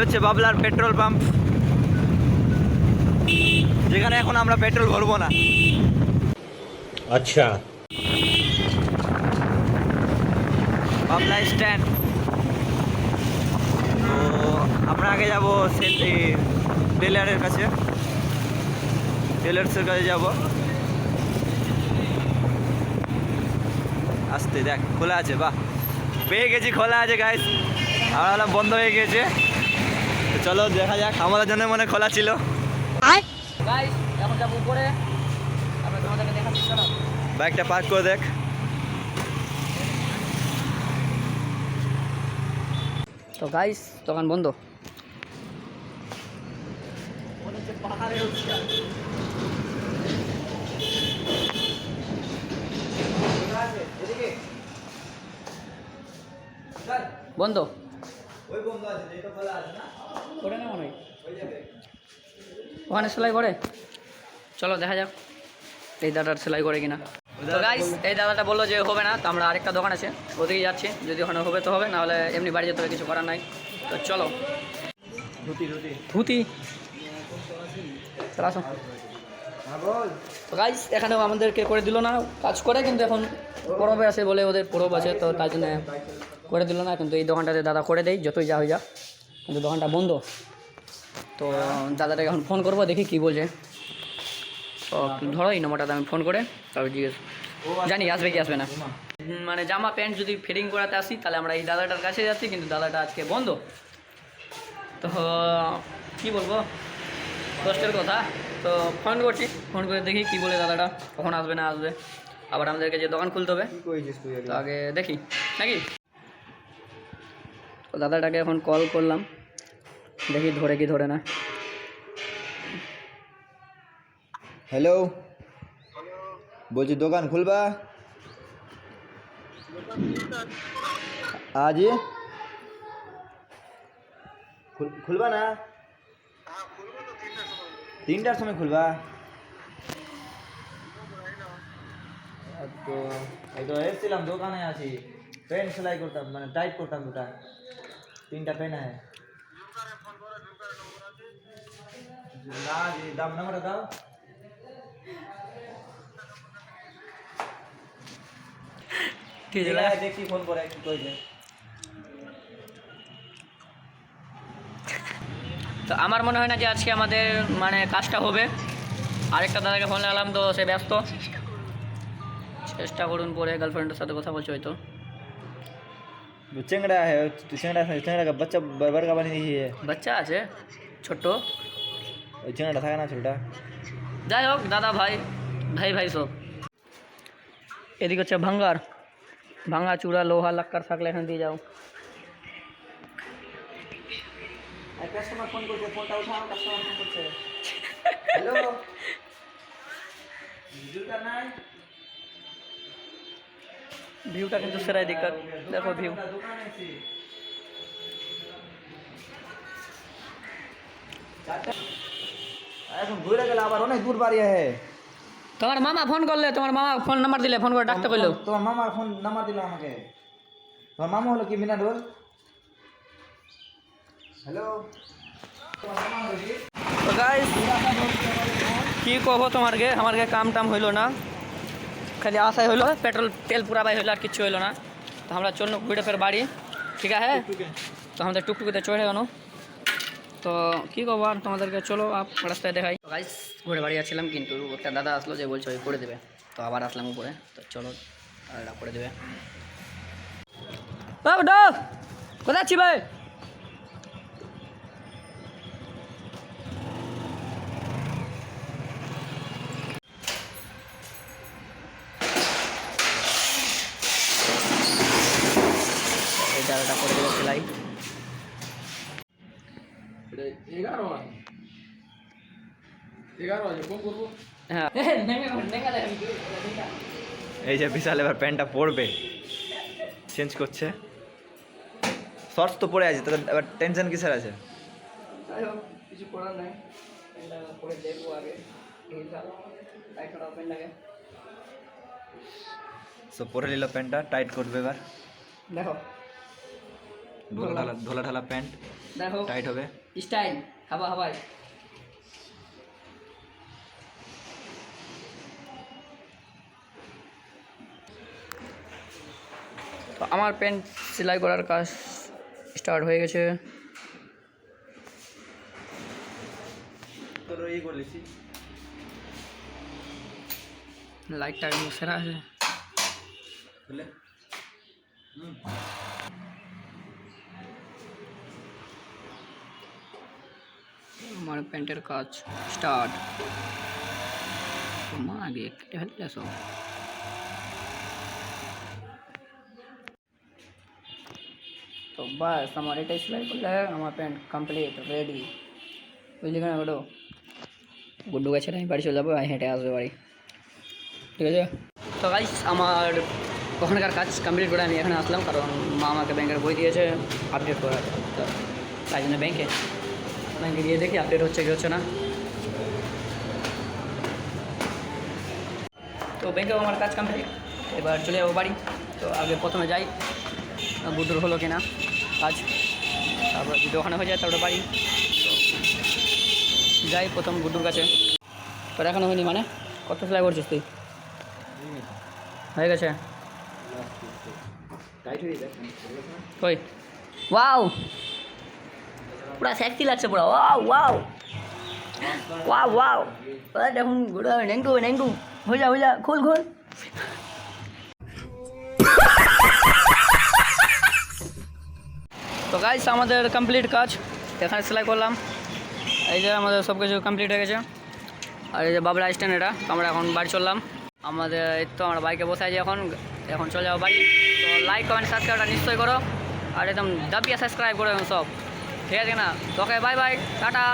হচ্ছে বাবলার petrol pump, যেখানে এখন আমরা পেট্রোল ভরবো না। আচ্ছা, বাবলা স্ট্যান্ড। তো আমরা আগে যাবো টেলারের কাছে, টেলার্সের কাছে যাব। আসতে দেখ খোলা আছে, বাহ পেয়ে গেছি, খোলা আছে গাইস। আমরা বললাম বন্ধ হয়ে গেছে, তো চলো দেখা যাক। আমাদের জন্য মনে খোলা ছিল। গাইস এখন যাবো উপরে, আমরা তোমাদেরকে দেখাচ্ছি, চলো। বাইকটা পার্ক করে দেখ। তো গাইস দোকান বন্ধ। বন্ধ করে না মনে হয়, ওখানে সেলাই করে। চলো দেখা যাক এই দাদার সেলাই করে কিনা। তো গাইস এই দাদাটা বললো যে হবে না, তো আমরা আরেকটা দোকান আছে ওদিকে যাচ্ছি, যদি ওখানে হবে তো হবে, নাহলে এমনি বাড়ি যেতে হবে, কিছু করার নাই। তো চলো ধুতি চলো আসো। তো গাইস এখানেও আমাদেরকে করে দিল না কাজ করে, কিন্তু এখন পরবে আছে বলে, ওদের পরব আছে, তো তাই জন্য করে দিল না। কিন্তু এই দোকানটাতে দাদা করে দেয়, যতই যা হয়ে যা, কিন্তু দোকানটা বন্ধ। তো দাদাটাকে এখন ফোন করবো, দেখি কী বলছে। তো ধরো এই নম্বরটাতে আমি ফোন করে তারপর জিজ্ঞেস, জানি আসবে কি আসবে না। মানে জামা প্যান্ট যদি ফিটিং করাতে আসি, তাহলে আমরা এই দাদাটার কাছে যাচ্ছি, কিন্তু দাদাটা আজকে বন্ধ। তো কী বলবো, কষ্টের কথা। তো ফোন করছি, ফোন করে দেখি কী বলে দাদাটা, কখন আসবে না আসবে। আবার আমাদেরকে যে দোকান খুলতে হবে, তো আগে দেখি নাকি। তো দাদাটাকে এখন কল করলাম, দেখি ধরে কি ধরে না। হ্যালো, বলছি দোকান খুলবা আজ? খুলবা না? 3টার সময় খুলবা? তো এই তো এসেছিলাম, দোকানে আছি, পেন সেলাই করতাম, মানে টাইট করতাম দুটা, 3টা পেন আছে না জি, দাম নাম্বারটা দাও। ঠিক আছে দেখি ফোন করে কি কইছে। তো আমার মনে হয় না যে আজকে আমাদের মানে কাজটা হবে। আরেকটা দাদাকে ফোন লাগালাম, তো সে ব্যস্ত। চেষ্টা করুন, পরে গার্লফ্রেন্ডের সাথে কথা বলছে হয়তো। চেংড়া है, চেংড়া का बच्चा बर्बर का बनी है, বাচ্চা আছে ছোট্ট, ওই চেংড়াটা থাকে না ছোটটা। যাই হোক দাদা ভাই ভাই ভাই সব। এদিকে হচ্ছে ভাঙ্গার, ভাঙ্গা চূড়া লোহা লাক্কার থাকলে এখানে দিয়ে যাও। কাস্টমার ফোন করছে, ফোনটা উঠাও, কাস্টমার ফোন করছে। হ্যালো, জুতা নাই? ভিউটা কিন্তু সেরাই দিক্কত, দেখো ভিউ। দোকানে আছি। এখন ঘুরে গেলে আবার অনেক দূর বাড়ি আছে। তোমার মামা ফোন করলে, তোমার মামা ফোন নাম্বার দিলে, ফোন করে ডাকতে কইলো। তোমার মামার ফোন নাম্বার দিল আমাকে। তোমার মামা হলো কি মিনাডোল? হ্যালো, তো গাইস কি কব তোমারকে, আমারকে কাম টাম হইলো না, খালি আশাই হইলো, পেট্রোল তেল পুরাবাই হইলো, আর কিছু হইলো না। তো আমরা চললো ঘুরে ফের বাড়ি, ঠিক আছে। তো আমাদের টুকটুকিতে চড়ে গেল। তো কী করবো আর তোমাদেরকে, চলো রাস্তায় দেখাই। গাইস ঘুরে বাড়ি যাচ্ছিলাম, কিন্তু একটা দাদা আসলো যে বলছে ওই করে দেবে, তো আবার আসলাম উপরে। তো চলো দাদা করে দেবে। কোথায় আছি ভাই? এই দাদাটা করে দেবে সেলাই। 11 বাজে ফোন করবো। হ্যাঁ এই যে বিশাল এবার প্যান্টটা পরবে, চেঞ্জ করছে। শর্টস তো পরে আছে, তোর এবার টেনশন কিসের আছে? কিছু করার নাই, পরে দেখবো আগে। সো পরে নিল প্যান্টটা, টাইট করবে এবার। দেখো ঢোলা ঢালা প্যান্ট। দেখো টাইট হবে। স্টাইল হাওয়ায় তো আমার প্যান্ট সেলাই করার কাজ স্টার্ট হয়ে গেছে। তোর এই বলেছি লাইটটা সেরা আছে। বুঝলে আমার প্যান্টের কাজ স্টার্ট। মা আগে কেটে ফেললে সব। তো বাস আমার এটাই সেলাই করলে আমার প্যান্ট কমপ্লিট রেডি। বুঝলি কেন ওটো গুড্ডু গেছে আমি বাড়ি চলে যাবো, হেঁটে আসবে বাড়ি, ঠিক আছে। তো গাইস আমার ওখানকার কাজ কমপ্লিট করে আমি এখানে আসলাম, কারণ মা আমাকে ব্যাংকের বই দিয়েছে আপডেট করার, তো তাই জন্য ব্যাংকে গিয়ে দেখি আপডেট হচ্ছে কি হচ্ছে না। তো ব্যাংকেও আমার কাজ কমপ্লিট, এবার চলে যাবো বাড়ি। তো আগে প্রথমে যাই গুড্ডুর হলো কিনা কাজ, তারপর যদি ওখানে হয়ে যায় তারপরে বাড়ি। তো যাই প্রথম গুড্ডুর কাছে। তোর এখনো হয়নি মানে কত সেলাই করছিস তুই? হয়ে গেছে ওই ওয়াও পুরা সেক্সি লাগছে পুরা। ওয়াও ওয়াও ওয়াও ওয়াও দেখুন গুড়া নেংটু নেংটু হয়ে যা খোল খোল। তো গাইস আমাদের কমপ্লিট কাজ, এখানে সেলাই করলাম, এই যে আমাদের সব কিছু কমপ্লিট হয়ে গেছে। আর এই যে বাবলা স্ট্যান্ড, এটা আমরা এখন বাড়ি চললাম। আমাদের এই তো আমরা বাইকে বসে আছি এখন চলে যাবো বাড়ি। তো লাইক কমেন্ট সাবস্ক্রাইবটা নিশ্চয়ই করো, আর একদম দাবিয়ে সাবস্ক্রাইব করো সব, ঠিক আছে না? তোকে বাই বাই টাটা।